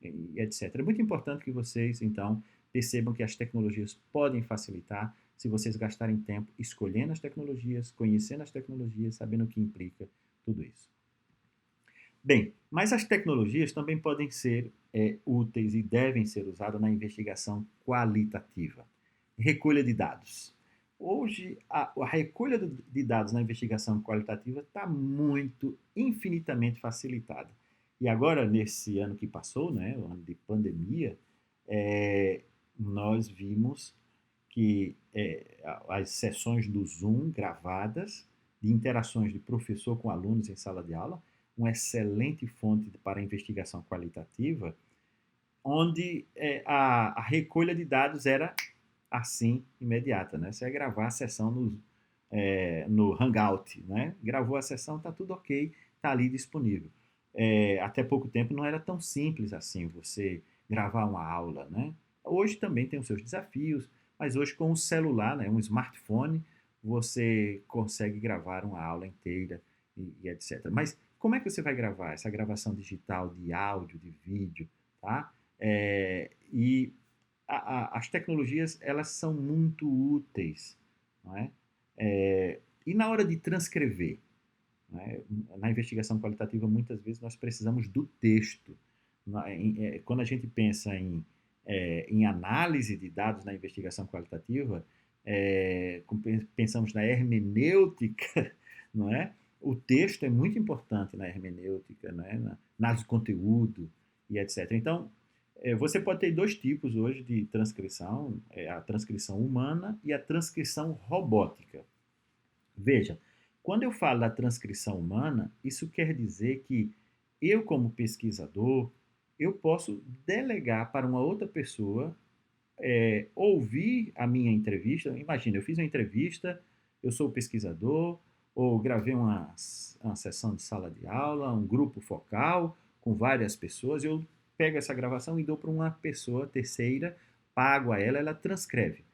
e etc. É muito importante que vocês, então, percebam que as tecnologias podem facilitar se vocês gastarem tempo escolhendo as tecnologias, conhecendo as tecnologias, sabendo o que implica tudo isso. Bem, mas as tecnologias também podem ser úteis e devem ser usadas na investigação qualitativa. Recolha de dados. Hoje, a recolha de dados na investigação qualitativa está infinitamente facilitada. E agora, nesse ano que passou, né, o ano de pandemia, nós vimos que as sessões do Zoom gravadas, de interações de professor com alunos em sala de aula, uma excelente fonte para investigação qualitativa, onde a recolha de dados era assim, imediata, né? Você ia gravar a sessão no Hangout, né? Gravou a sessão, está tudo ok, está ali disponível. Até pouco tempo não era tão simples assim você gravar uma aula, né? Hoje também tem os seus desafios, mas hoje com o celular, né, um smartphone, você consegue gravar uma aula inteira e etc. Mas como é que você vai gravar essa gravação digital de áudio, de vídeo, tá? E as tecnologias elas são muito úteis, não é? E na hora de transcrever, não é? Na investigação qualitativa muitas vezes nós precisamos do texto. Quando a gente pensa em análise de dados na investigação qualitativa, pensamos na hermenêutica, não é? O texto é muito importante na hermenêutica, não é? Na análise de conteúdo e etc. Então, você pode ter dois tipos hoje de transcrição, a transcrição humana e a transcrição robótica. Veja, quando eu falo da transcrição humana, isso quer dizer que eu, como pesquisador, eu posso delegar para uma outra pessoa ouvir a minha entrevista. Imagina, eu fiz uma entrevista, eu sou pesquisador, ou gravei uma sessão de sala de aula, um grupo focal com várias pessoas, eu pego essa gravação e dou para uma pessoa terceira, pago a ela, ela transcreve.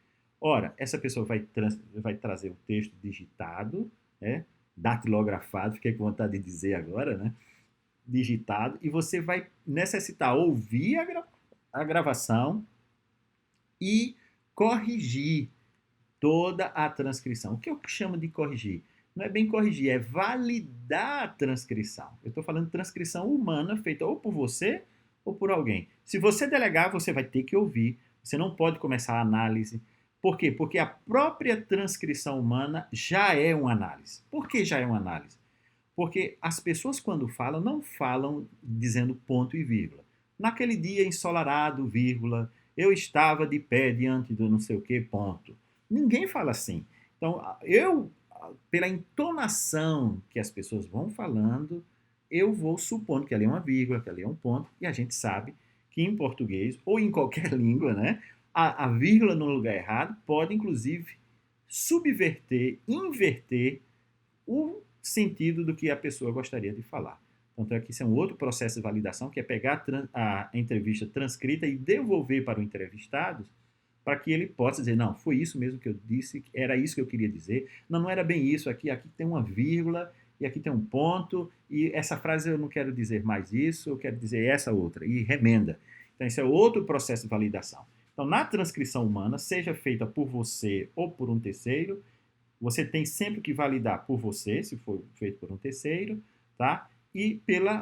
Ora, essa pessoa vai trazer o texto digitado, né, datilografado, fiquei com vontade de dizer agora, né, digitado, e você vai necessitar ouvir a gravação e corrigir toda a transcrição. O que eu chamo de corrigir? Não é bem corrigir, é validar a transcrição. Eu estou falando de transcrição humana feita ou por você ou por alguém. Se você delegar, você vai ter que ouvir. Você não pode começar a análise. Por quê? Porque a própria transcrição humana já é uma análise. Por que já é uma análise? Porque as pessoas, quando falam, não falam dizendo ponto e vírgula. Naquele dia ensolarado, vírgula, eu estava de pé diante do não sei o que, ponto. Ninguém fala assim. Então, pela entonação que as pessoas vão falando, eu vou supondo que ali é uma vírgula, que ali é um ponto, e a gente sabe que em português, ou em qualquer língua, né, a vírgula no lugar errado pode, inclusive, subverter, inverter o sentido do que a pessoa gostaria de falar. Tanto é que isso é um outro processo de validação, que é pegar a entrevista transcrita e devolver para o entrevistado, para que ele possa dizer, não, foi isso mesmo que eu disse, era isso que eu queria dizer, não, não era bem isso, aqui tem uma vírgula, e aqui tem um ponto, e essa frase eu não quero dizer mais isso, eu quero dizer essa outra, e remenda. Então, esse é outro processo de validação. Então, na transcrição humana, seja feita por você ou por um terceiro, você tem sempre que validar por você, se for feito por um terceiro, tá? E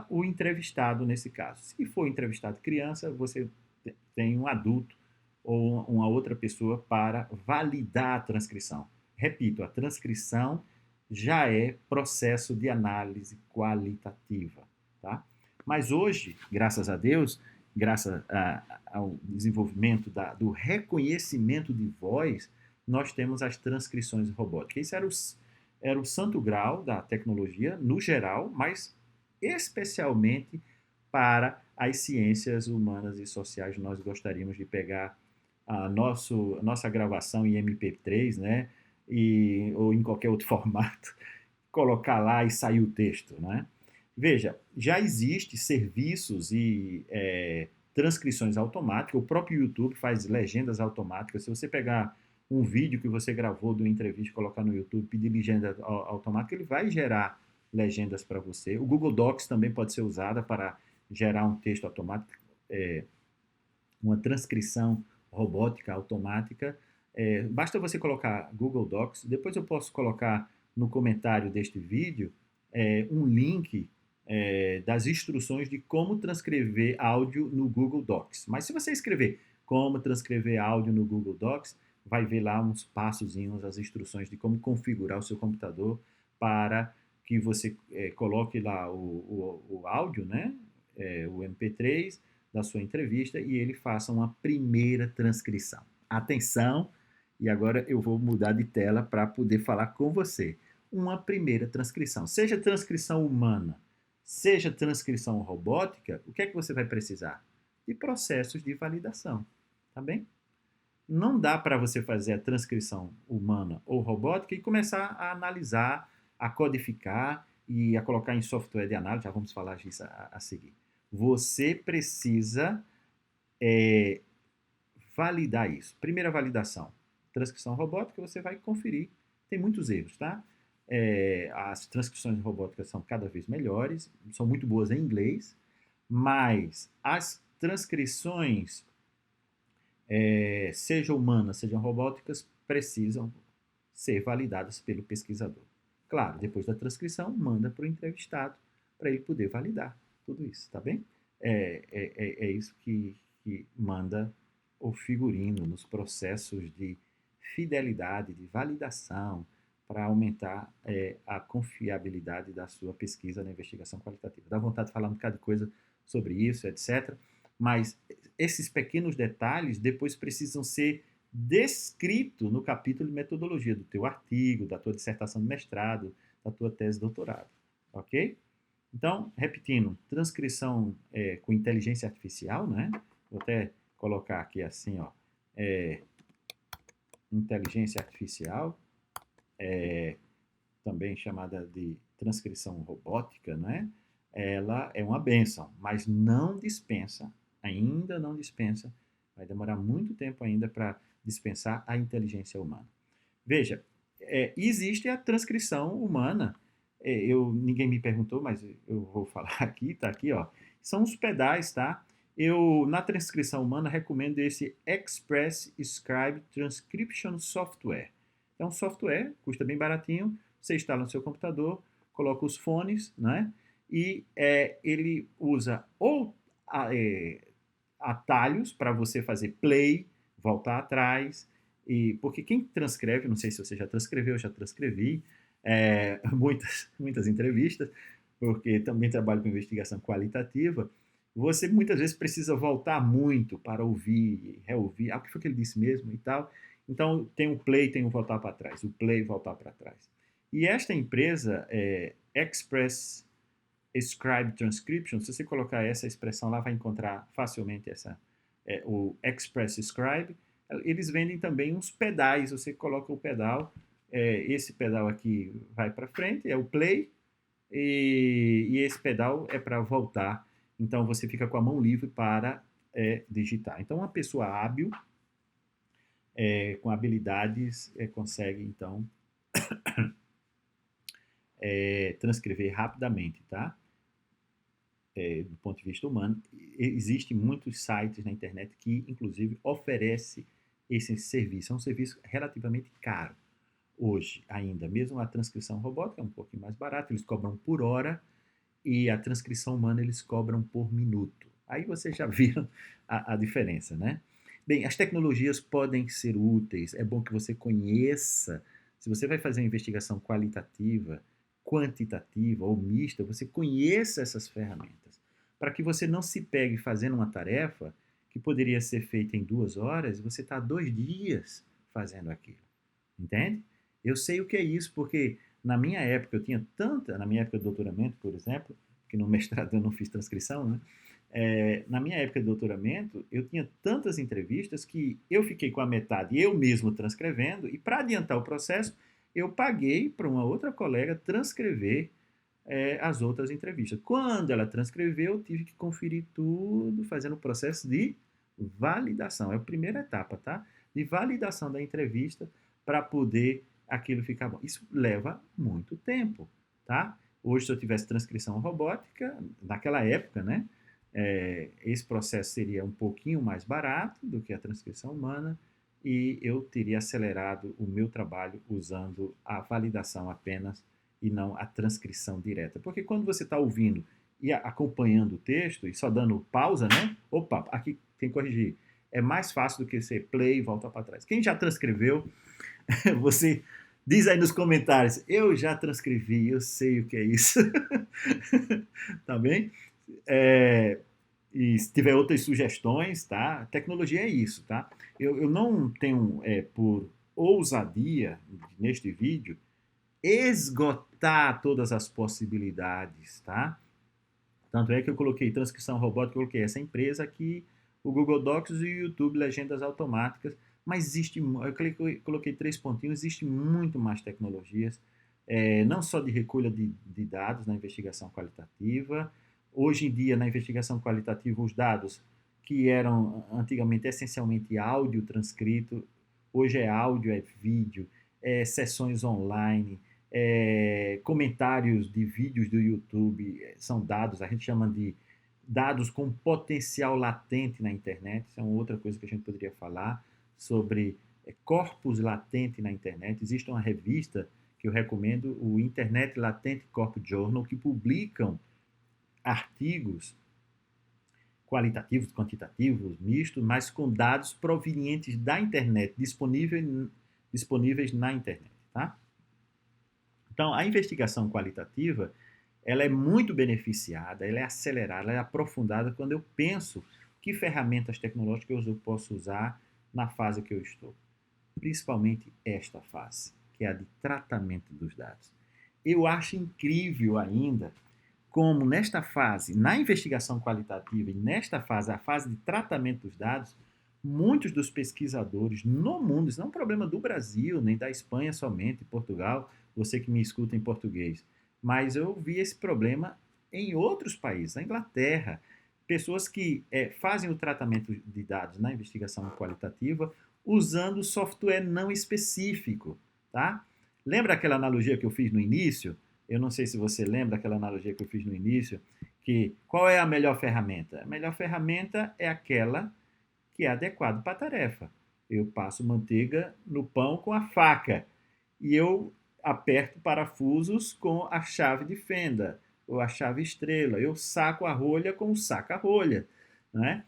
o entrevistado nesse caso. Se for entrevistado criança, você tem um adulto ou uma outra pessoa para validar a transcrição. Repito, a transcrição já é processo de análise qualitativa, tá? Mas hoje, graças a Deus, graças ao desenvolvimento do reconhecimento de voz, nós temos as transcrições robóticas. Isso era o santo grau da tecnologia, no geral, mas especialmente para as ciências humanas e sociais. Nós gostaríamos de pegar a nossa gravação em MP3, né, ou em qualquer outro formato, colocar lá e sair o texto, né? Veja, já existem serviços e transcrições automáticas, o próprio YouTube faz legendas automáticas. Se você pegar um vídeo que você gravou de uma entrevista e colocar no YouTube, pedir legenda automática, ele vai gerar legendas para você. O Google Docs também pode ser usada para gerar um texto automático, uma transcrição robótica automática. Basta você colocar Google Docs, depois eu posso colocar no comentário deste vídeo um link das instruções de como transcrever áudio no Google Docs. Mas se você escrever como transcrever áudio no Google Docs, vai ver lá uns passozinhos, as instruções de como configurar o seu computador para que você coloque lá o áudio, né? O MP3 da sua entrevista e ele faça uma primeira transcrição. Atenção, e agora eu vou mudar de tela para poder falar com você. Uma primeira transcrição, seja transcrição humana, seja transcrição robótica, o que é que você vai precisar? De processos de validação, tá bem? Não dá para você fazer a transcrição humana ou robótica e começar a analisar, a codificar e a colocar em software de análise, já vamos falar disso a seguir. Você precisa validar isso. Primeira validação, transcrição robótica, você vai conferir. Tem muitos erros, tá? As transcrições robóticas são cada vez melhores, são muito boas em inglês, mas as transcrições, sejam humanas, sejam robóticas, precisam ser validadas pelo pesquisador. Claro, depois da transcrição, manda para o entrevistado para ele poder validar tudo isso, tá bem? É isso que manda o figurino nos processos de fidelidade, de validação, para aumentar a confiabilidade da sua pesquisa na investigação qualitativa. Dá vontade de falar um bocado de coisa sobre isso, etc. Mas esses pequenos detalhes depois precisam ser descritos no capítulo de metodologia do teu artigo, da tua dissertação de mestrado, da tua tese de doutorado, ok? Então, repetindo, transcrição com inteligência artificial, né? Vou até colocar aqui assim, ó, inteligência artificial, também chamada de transcrição robótica, né? Ela é uma bênção, mas não dispensa, ainda não dispensa, vai demorar muito tempo ainda para dispensar a inteligência humana. Veja, existe a transcrição humana, ninguém me perguntou, mas eu vou falar aqui, tá aqui, ó, são os pedais, tá? Eu, na transcrição humana, recomendo esse Express Scribe Transcription Software. É um software, custa bem baratinho, você instala no seu computador, coloca os fones, né? E ele usa ou atalhos para você fazer play, voltar atrás, porque quem transcreve, não sei se você já transcreveu, eu já transcrevi muitas entrevistas, porque também trabalho com investigação qualitativa, você muitas vezes precisa voltar muito para ouvir, reouvir, o que foi que ele disse mesmo e tal. Então, tem o play, tem o voltar para trás, o play e voltar para trás. E esta empresa, Express Scribe Transcription, se você colocar essa expressão lá, vai encontrar facilmente o Express Scribe. Eles vendem também uns pedais, você coloca o pedal, esse pedal aqui vai para frente, é o play, e esse pedal é para voltar. Então, você fica com a mão livre para digitar. Então, uma pessoa hábil, com habilidades, consegue, então, transcrever rapidamente, tá? Do ponto de vista humano. Existem muitos sites na internet que, inclusive, oferecem esse serviço. É um serviço relativamente caro hoje ainda. Mesmo a transcrição robótica é um pouquinho mais barata, eles cobram por hora, e a transcrição humana eles cobram por minuto. Aí vocês já viram a diferença, né? Bem, as tecnologias podem ser úteis, é bom que você conheça. Se você vai fazer uma investigação qualitativa, quantitativa ou mista, você conheça essas ferramentas, para que você não se pegue fazendo uma tarefa que poderia ser feita em 2 horas e você está 2 dias fazendo aquilo, entende? Eu sei o que é isso, porque na minha época eu tinha na minha época de doutoramento, por exemplo, que no mestrado eu não fiz transcrição, né? Na minha época de doutoramento, eu tinha tantas entrevistas que eu fiquei com a metade eu mesmo transcrevendo, e para adiantar o processo, eu paguei para uma outra colega transcrever as outras entrevistas. Quando ela transcreveu, eu tive que conferir tudo, fazendo o processo de validação. É a primeira etapa, tá? De validação da entrevista para poder aquilo ficar bom. Isso leva muito tempo, tá? Hoje, se eu tivesse transcrição robótica, naquela época, né? Esse processo seria um pouquinho mais barato do que a transcrição humana e eu teria acelerado o meu trabalho usando a validação apenas e não a transcrição direta. Porque quando você está ouvindo e acompanhando o texto e só dando pausa, né? Opa, aqui tem que corrigir. É mais fácil do que você play e volta para trás. Quem já transcreveu, você diz aí nos comentários, eu já transcrevi, eu sei o que é isso. Tá bem? E se tiver outras sugestões, tá? Tecnologia é isso, tá? Eu não tenho, por ousadia, neste vídeo, esgotar todas as possibilidades, tá? Tanto é que eu coloquei transcrição robótica, eu coloquei essa empresa aqui, o Google Docs e o YouTube Legendas Automáticas, mas existe, eu coloquei 3 pontinhos, existe muito mais tecnologias, não só de recolha de dados na investigação qualitativa. Hoje em dia, na investigação qualitativa, os dados que eram antigamente essencialmente áudio transcrito, hoje é áudio, é vídeo, sessões online, comentários de vídeos do YouTube, são dados, a gente chama de dados com potencial latente na internet. Isso é uma outra coisa que a gente poderia falar sobre corpos latentes na internet. Existe uma revista que eu recomendo, o Internet Latent Corp Journal, que publicam artigos qualitativos, quantitativos, mistos, mas com dados provenientes da internet, disponíveis na internet, tá? Então, a investigação qualitativa, ela é muito beneficiada, ela é acelerada, ela é aprofundada quando eu penso que ferramentas tecnológicas eu posso usar na fase que eu estou. Principalmente esta fase, que é a de tratamento dos dados. Eu acho incrível ainda como nesta fase, na investigação qualitativa e nesta fase, a fase de tratamento dos dados, muitos dos pesquisadores no mundo, isso não é um problema do Brasil, nem da Espanha somente, Portugal, você que me escuta em português, mas eu vi esse problema em outros países, na Inglaterra, pessoas que fazem o tratamento de dados na investigação qualitativa usando software não específico, tá? Lembra aquela analogia que eu fiz no início? Eu não sei se você lembra daquela analogia que eu fiz no início, que qual é a melhor ferramenta? A melhor ferramenta é aquela que é adequada para a tarefa. Eu passo manteiga no pão com a faca e eu aperto parafusos com a chave de fenda ou a chave estrela. Eu saco a rolha com o saca-rolha, né?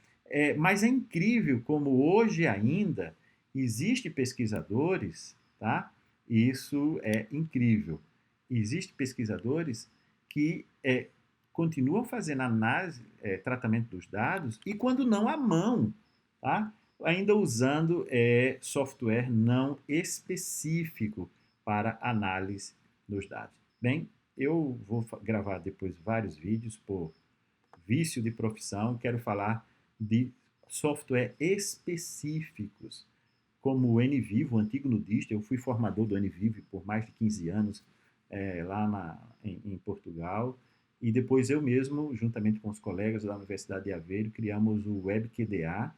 Mas é incrível como hoje ainda existem pesquisadores, tá? Isso é incrível. Existem pesquisadores que continuam fazendo análise, tratamento dos dados, e quando não à mão, tá? Ainda usando software não específico para análise dos dados. Bem, eu vou gravar depois vários vídeos por vício de profissão, quero falar de software específicos, como o NVivo, o antigo nudista. Eu fui formador do NVivo por mais de 15 anos, lá em Portugal, e depois eu mesmo, juntamente com os colegas da Universidade de Aveiro, criamos o WebQDA.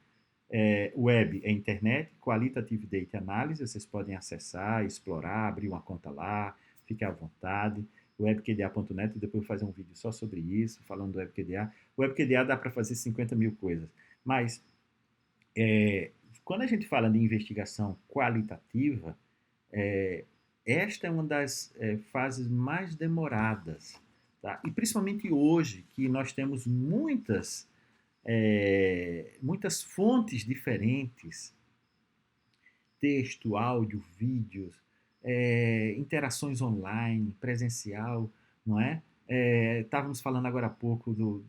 Web é Internet Qualitative Data Analysis, vocês podem acessar, explorar, abrir uma conta lá, fique à vontade, webqda.net, depois vou fazer um vídeo só sobre isso, falando do WebQDA. O WebQDA dá para fazer 50 mil coisas, mas quando a gente fala de investigação qualitativa, esta é uma das fases mais demoradas, tá? E principalmente hoje, que nós temos muitas fontes diferentes, texto, áudio, vídeos, interações online, presencial, não é? Estávamos falando agora há pouco do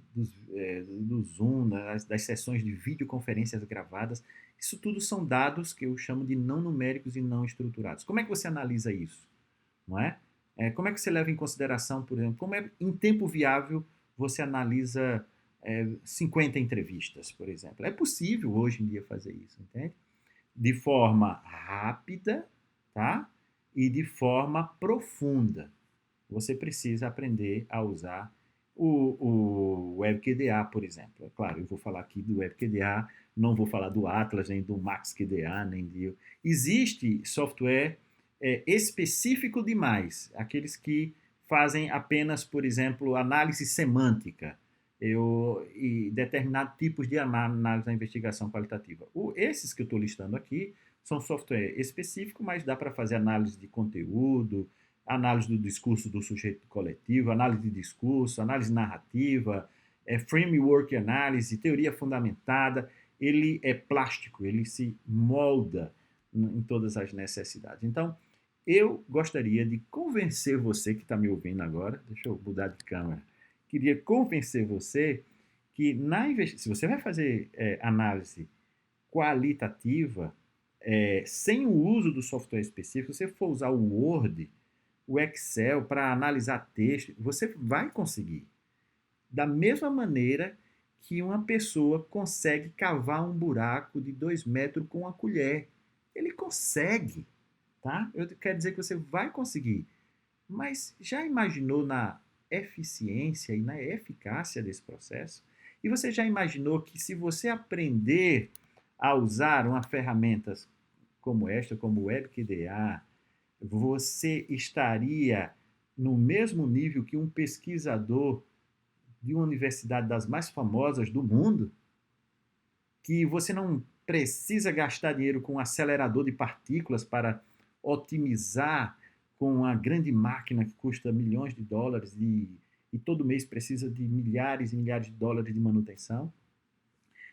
Zoom, das sessões de videoconferências gravadas. Isso tudo são dados que eu chamo de não numéricos e não estruturados. Como é que você analisa isso? Não é? Como é que você leva em consideração, por exemplo, como é em tempo viável você analisa 50 entrevistas, por exemplo? É possível hoje em dia fazer isso, entende? De forma rápida, tá? E de forma profunda. Você precisa aprender a usar o WebQDA, por exemplo. É claro, eu vou falar aqui do WebQDA, não vou falar do Atlas, nem do MaxQDA, nem de... Existe software específico demais, aqueles que fazem apenas, por exemplo, análise semântica e determinados tipos de análise da investigação qualitativa. Esses que eu estou listando aqui são software específico, mas dá para fazer análise de conteúdo, análise do discurso do sujeito coletivo, análise de discurso, análise narrativa, framework análise, teoria fundamentada. Ele é plástico, ele se molda em todas as necessidades. Então, eu gostaria de convencer você que está me ouvindo agora, deixa eu mudar de câmera, queria convencer você que se você vai fazer análise qualitativa, sem o uso do software específico, se você for usar o Word, o Excel para analisar texto, você vai conseguir. Da mesma maneira que uma pessoa consegue cavar um buraco de 2 metros com uma colher. Ele consegue, tá? Eu quero dizer que você vai conseguir. Mas já imaginou na eficiência e na eficácia desse processo? E você já imaginou que se você aprender a usar uma ferramenta como esta, como o WebQDA, você estaria no mesmo nível que um pesquisador de uma universidade das mais famosas do mundo, que você não precisa gastar dinheiro com um acelerador de partículas para otimizar com uma grande máquina que custa milhões de dólares e todo mês precisa de milhares e milhares de dólares de manutenção.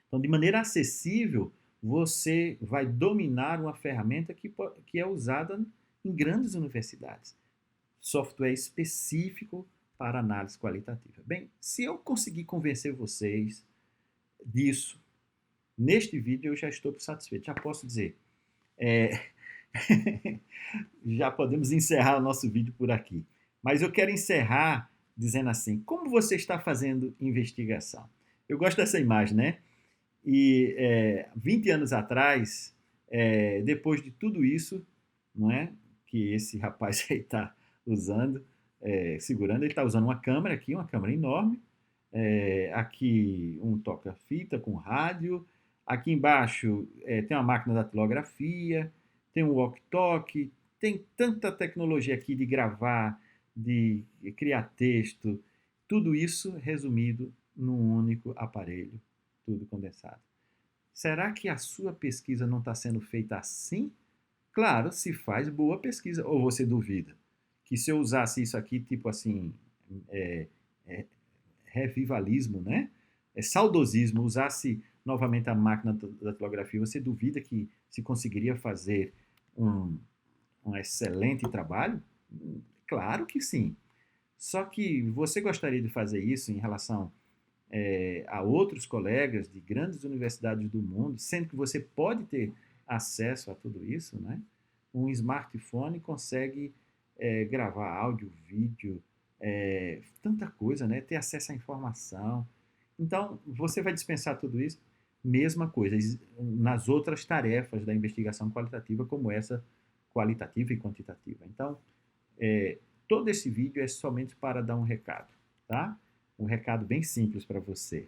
Então, de maneira acessível, você vai dominar uma ferramenta que é usada em grandes universidades. Software específico para análise qualitativa. Bem, se eu conseguir convencer vocês disso, neste vídeo eu já estou satisfeito. Já posso dizer, já podemos encerrar o nosso vídeo por aqui. Mas eu quero encerrar dizendo assim, como você está fazendo investigação? Eu gosto dessa imagem, né? E 20 anos atrás, depois de tudo isso, não é, que esse rapaz aí está usando, segurando, ele está usando uma câmera aqui, uma câmera enorme, aqui um toca-fita com rádio, aqui embaixo tem uma máquina de datilografia, tem um walkie-talkie, tem tanta tecnologia aqui de gravar, de criar texto, tudo isso resumido num único aparelho, tudo condensado. Será que a sua pesquisa não está sendo feita assim? Claro, se faz boa pesquisa. Ou você duvida que se eu usasse isso aqui, tipo assim, revivalismo, né? Saudosismo, usasse novamente a máquina da datilografia, você duvida que se conseguiria fazer um excelente trabalho? Claro que sim. Só que você gostaria de fazer isso em relação a outros colegas de grandes universidades do mundo, sendo que você pode ter acesso a tudo isso, né? Um smartphone consegue gravar áudio, vídeo, tanta coisa, né? Ter acesso à informação. Então, você vai dispensar tudo isso? Mesma coisa nas outras tarefas da investigação qualitativa, como essa qualitativa e quantitativa. Então, todo esse vídeo é somente para dar um recado, tá? Um recado bem simples para você.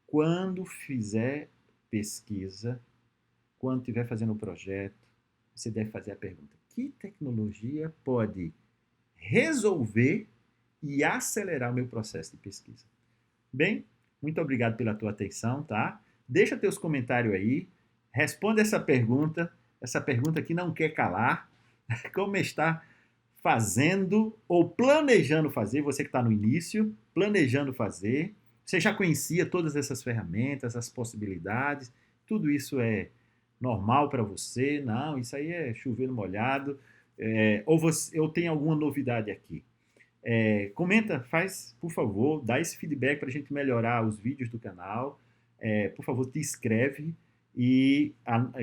Quando fizer pesquisa, quando estiver fazendo o projeto, você deve fazer a pergunta: que tecnologia pode resolver e acelerar o meu processo de pesquisa? Bem, muito obrigado pela tua atenção, tá? Deixa teus comentários aí, responde essa pergunta que não quer calar, como está fazendo ou planejando fazer, você que está no início, planejando fazer, você já conhecia todas essas ferramentas, as possibilidades, tudo isso é normal para você? Não, isso aí é chover no molhado, ou tem alguma novidade aqui? Comenta, faz, por favor, dá esse feedback para a gente melhorar os vídeos do canal, por favor, te inscreve e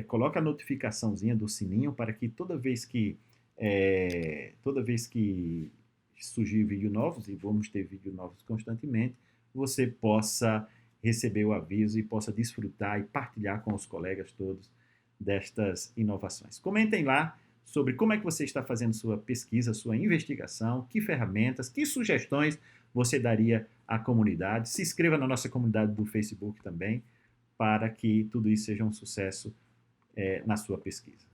coloca a notificaçãozinha do sininho para que toda vez que surgir vídeos novos, e vamos ter vídeos novos constantemente, você possa receber o aviso e possa desfrutar e partilhar com os colegas todos destas inovações. Comentem lá sobre como é que você está fazendo sua pesquisa, sua investigação, que ferramentas, que sugestões você daria à comunidade. Se inscreva na nossa comunidade do Facebook também, para que tudo isso seja um sucesso na sua pesquisa.